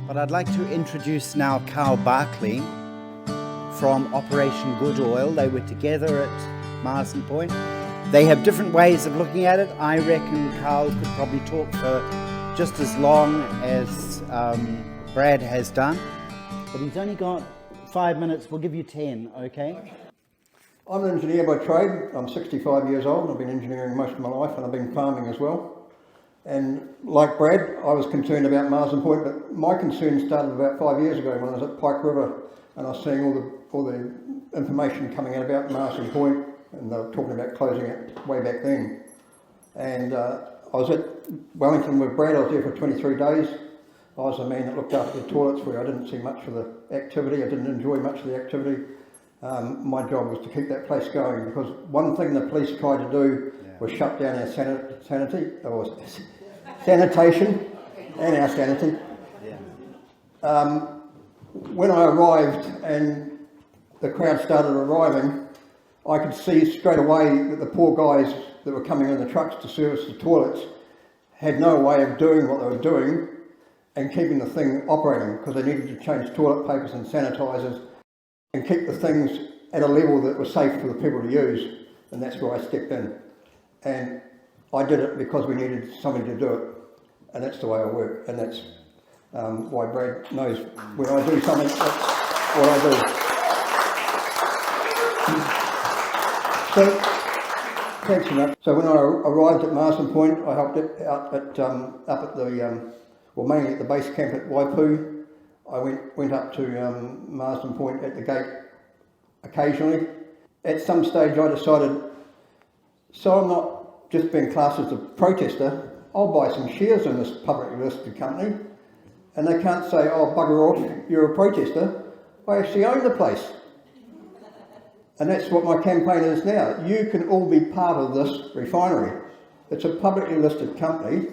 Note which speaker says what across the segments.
Speaker 1: But I'd like to introduce now Karl Barkley from Operation Good Oil. They were together at Marsden Point. They have different ways of looking at it. I reckon Karl could probably talk for just as long as Brad has done. But he's only got 5 minutes. We'll give you 10, okay?
Speaker 2: I'm an engineer by trade. I'm 65 years old. I've been engineering most of my life, and I've been farming as well. And like Brad, I was concerned about Marsden Point, but my concern started about 5 years ago when I was at Pike River and I was seeing all the information coming out about Marsden Point, and they were talking about closing it way back then. And I was at Wellington with Brad. I was there for 23 days. I was the man that looked after the toilets, where I didn't see much of the activity. I didn't enjoy much of the activity. My job was to keep that place going, because one thing the police tried to do was shut down our sanitation and our sanity. When I arrived and the crowd started arriving, I could see straight away that the poor guys that were coming in the trucks to service the toilets had no way of doing what they were doing and keeping the thing operating, because they needed to change toilet papers and sanitisers and keep the things at a level that was safe for the people to use. And that's where I stepped in. And I did it because we needed somebody to do it. And that's the way I work. And that's why Brad knows when I do something, that's what I do. So, thanks enough. So when I arrived at Marsden Point, I helped it out at, up at the, mainly at the base camp at Waipu. I went up to Marsden Point at the gate occasionally. At some stage I decided, so I'm not just being classed as a protester, I'll buy some shares in this publicly listed company. And they can't say, oh, bugger off, you're a protester. I actually own the place. And that's what my campaign is now. You can all be part of this refinery. It's a publicly listed company.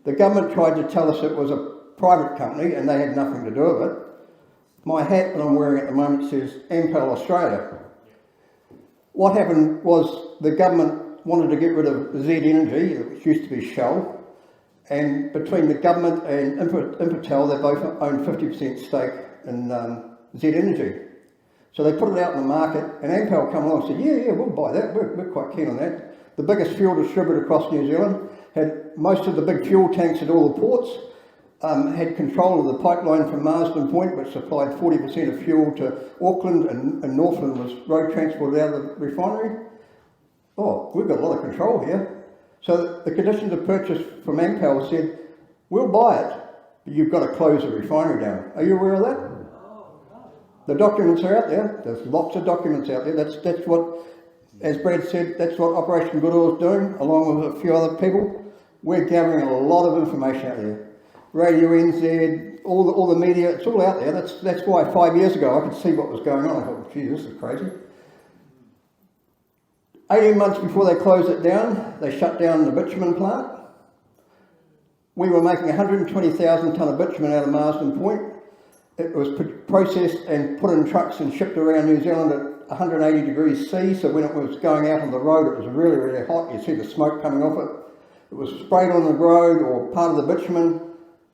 Speaker 2: The government tried to tell us it was a private company and they had nothing to do with it. My hat that I'm wearing at the moment says Ampel Australia. What happened was the government wanted to get rid of Z Energy, which used to be Shell, and between the government and Infotel, they both own 50% stake in Z Energy. So they put it out in the market, and Ampel come along and said, yeah, we'll buy that, we're quite keen on that. The biggest fuel distributor across New Zealand, had most of the big fuel tanks at all the ports, had control of the pipeline from Marsden Point, which supplied 40% of fuel to Auckland, and Northland was road transported out of the refinery. Oh, we've got a lot of control here. So the conditions of purchase from Ampel said, we'll buy it, but you've got to close the refinery down. Are you aware of that? The documents are out there. There's lots of documents out there. That's what, as Brad said, that's what Operation Good Oil is doing, along with a few other people. We're gathering a lot of information out there. Radio NZ, all the media, it's all out there. That's why 5 years ago I could see what was going on. I thought, gee, this is crazy. 18 months before they closed it down, they shut down the bitumen plant. We were making 120,000 tonne of bitumen out of Marsden Point. It was processed and put in trucks and shipped around New Zealand at 180 degrees C, so when it was going out on the road it was really, really hot. You see the smoke coming off it. It was sprayed on the road, or part of the bitumen.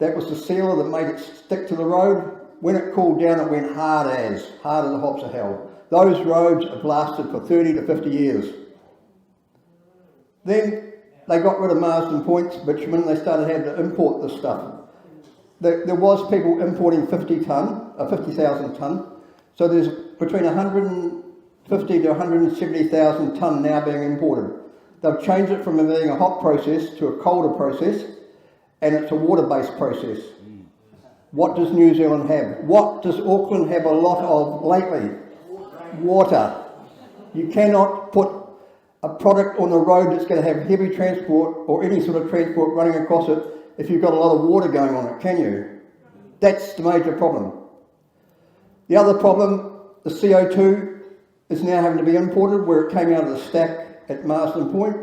Speaker 2: That was the sealer that made it stick to the road. When it cooled down, it went hard as the hops of hell. Those roads have lasted for 30 to 50 years. Then they got rid of Marsden Point's bitumen. They started having to import this stuff. There was people importing 50,000 tonne. So there's between 150 to 170,000 tonne now being imported. They've changed it from being a hot process to a colder process, and it's a water-based process. What does New Zealand have? What does Auckland have a lot of lately? Water. You cannot put a product on the road that's going to have heavy transport or any sort of transport running across it if you've got a lot of water going on it, can you? That's the major problem. The other problem, the CO2 is now having to be imported where it came out of the stack at Marsden Point.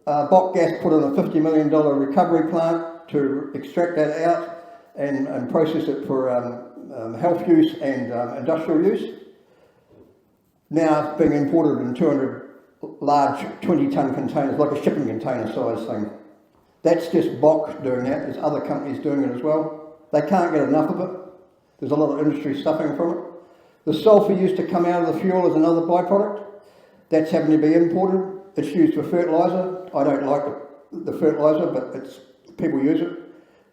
Speaker 2: Bock Gas put in a $50 million recovery plant to extract that out and process it for health use and industrial use. Now it's being imported in 200 large 20-tonne containers, like a shipping container size thing. That's just Bock doing that. There's other companies doing it as well. They can't get enough of it. There's a lot of industry suffering from it. The sulphur used to come out of the fuel as another byproduct. That's having to be imported. It's used for fertiliser. I don't like the fertiliser, but people use it.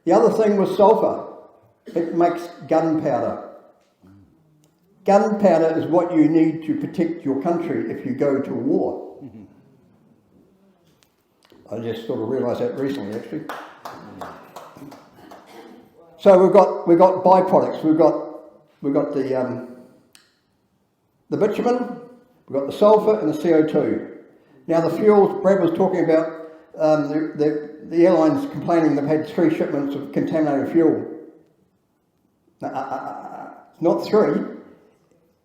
Speaker 2: The other thing with sulphur, it makes gunpowder. Gunpowder is what you need to protect your country if you go to war. I just sort of realised that recently, actually. So we've got byproducts. We've got the bitumen, we've got the sulphur and the CO2. Now the fuels, Brad was talking about the airlines complaining they've had 3 shipments of contaminated fuel. Not 3.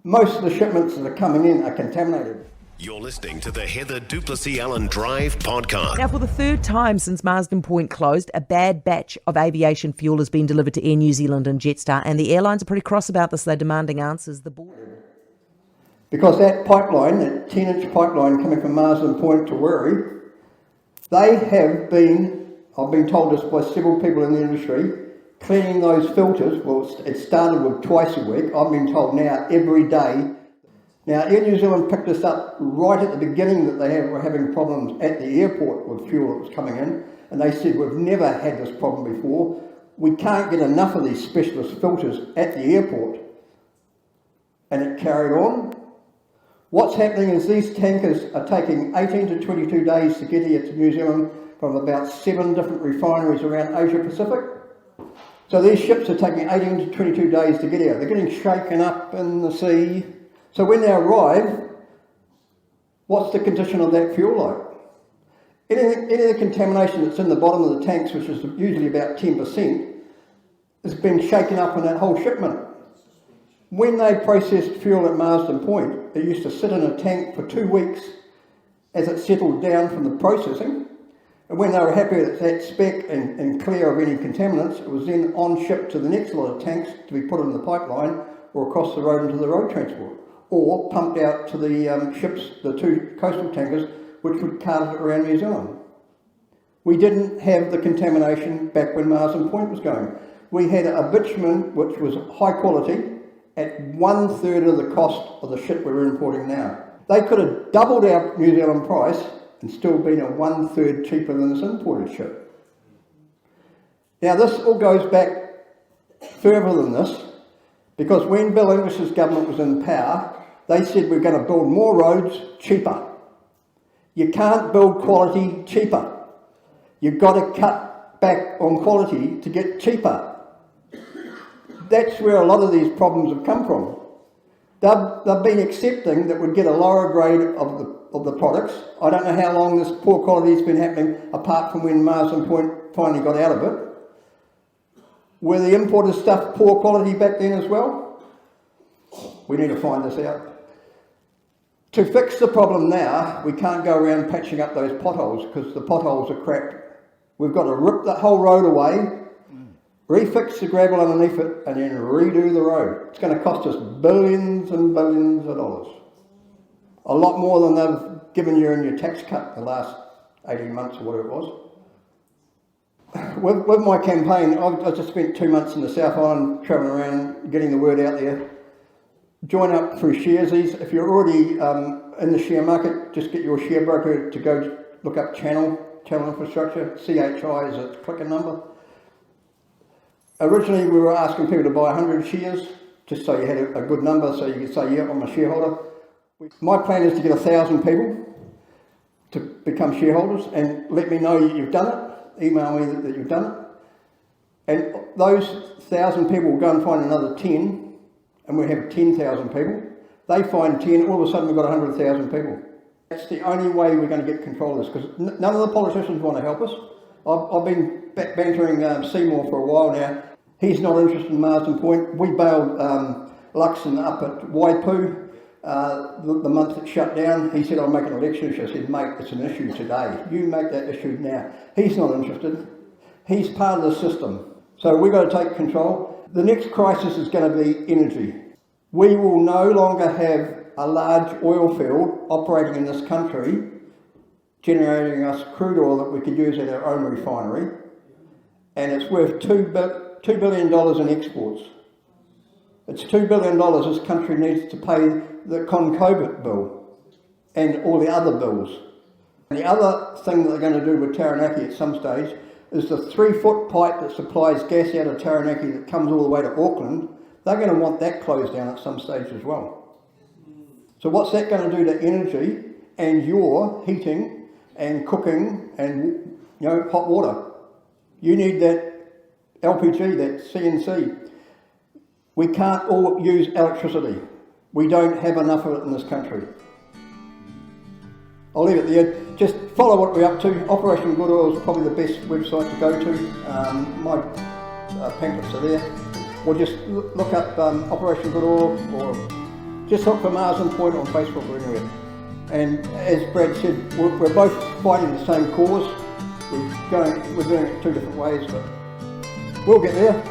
Speaker 2: Most of the shipments that are coming in are contaminated.
Speaker 3: You're listening to the Heather Duplessis Allen Drive podcast.
Speaker 4: Now, for the 3rd time since Marsden Point closed, a bad batch of aviation fuel has been delivered to Air New Zealand and Jetstar, and the airlines are pretty cross about this. They're demanding answers.
Speaker 2: Because that pipeline, that 10-inch pipeline coming from Marsden Point to Wiri, they have been, I've been told this by several people in the industry, cleaning those filters. Well, it started with twice a week. I've been told now every day. Now, Air New Zealand picked this up right at the beginning that they were having problems at the airport with fuel that was coming in, and they said, we've never had this problem before. We can't get enough of these specialist filters at the airport. And it carried on. What's happening is these tankers are taking 18 to 22 days to get here to New Zealand from about 7 different refineries around Asia Pacific. So these ships are taking 18 to 22 days to get here. They're getting shaken up in the sea. So when they arrive, what's the condition of that fuel like? Any of the contamination that's in the bottom of the tanks, which is usually about 10%, has been shaken up in that whole shipment. When they processed fuel at Marsden Point, it used to sit in a tank for 2 weeks as it settled down from the processing. And when they were happy with that spec and clear of any contaminants, it was then on ship to the next lot of tanks to be put in the pipeline or across the road into the road transport, or pumped out to the ships, the 2 coastal tankers, which would cart it around New Zealand. We didn't have the contamination back when Marsden Point was going. We had a bitumen which was high quality at 1/3 of the cost of the ship we're importing now. They could have doubled our New Zealand price and still been a 1/3 cheaper than this imported ship. Now this all goes back further than this, because when Bill English's government was in power, they said we're going to build more roads cheaper. You can't build quality cheaper. You've got to cut back on quality to get cheaper. That's where a lot of these problems have come from. They've been accepting that we'd get a lower grade of the products. I don't know how long this poor quality has been happening, apart from when Marsden Point finally got out of it. Were the imported stuff poor quality back then as well? We need to find this out. To fix the problem now, we can't go around patching up those potholes, because the potholes are crap. We've got to rip the whole road away, refix the gravel underneath it, and then redo the road. It's going to cost us billions and billions of dollars. A lot more than they've given you in your tax cut the last 18 months or whatever it was. With my campaign, I've just spent 2 months in the South Island travelling around, getting the word out there. Join up through Sharesies. If you're already in the share market, just get your share broker to go look up Channel Infrastructure. CHI is its clicker number. Originally, we were asking people to buy 100 shares, just so you had a good number, so you could say, yeah, I'm a shareholder. My plan is to get 1,000 people to become shareholders and let me know you've done it. Email me that you've done it. And those 1,000 people will go and find another 10, and we have 10,000 people. They find 10, all of a sudden we've got 100,000 people. That's the only way we're going to get control of this, because none of the politicians want to help us. I've been bantering Seymour for a while now. He's not interested in Marsden Point. We bailed Luxon up at Waipu the month it shut down. He said, I'll make an election issue. I said, mate, it's an issue today. You make that issue now. He's not interested. He's part of the system. So we've got to take control. The next crisis is going to be energy. We will no longer have a large oil field operating in this country, generating us crude oil that we could use at our own refinery, and it's worth $2 $2 billion in exports. It's $2 billion this country needs to pay the con-COVID bill and all the other bills. And the other thing that they're going to do with Taranaki at some stage is the 3-foot pipe that supplies gas out of Taranaki that comes all the way to Auckland. They're going to want that closed down at some stage as well. So what's that going to do to energy and your heating and cooking and hot water? You need that LPG, that CNC. We can't all use electricity. We don't have enough of it in this country. I'll leave it there. Just follow what we're up to. Operation Good Oil is probably the best website to go to. My pamphlets are there. Or just look up Operation Good Oil, or just look for Marsden Point on Facebook or anywhere. And as Brad said, we're both fighting the same cause. We're doing it 2 different ways, but we'll get there.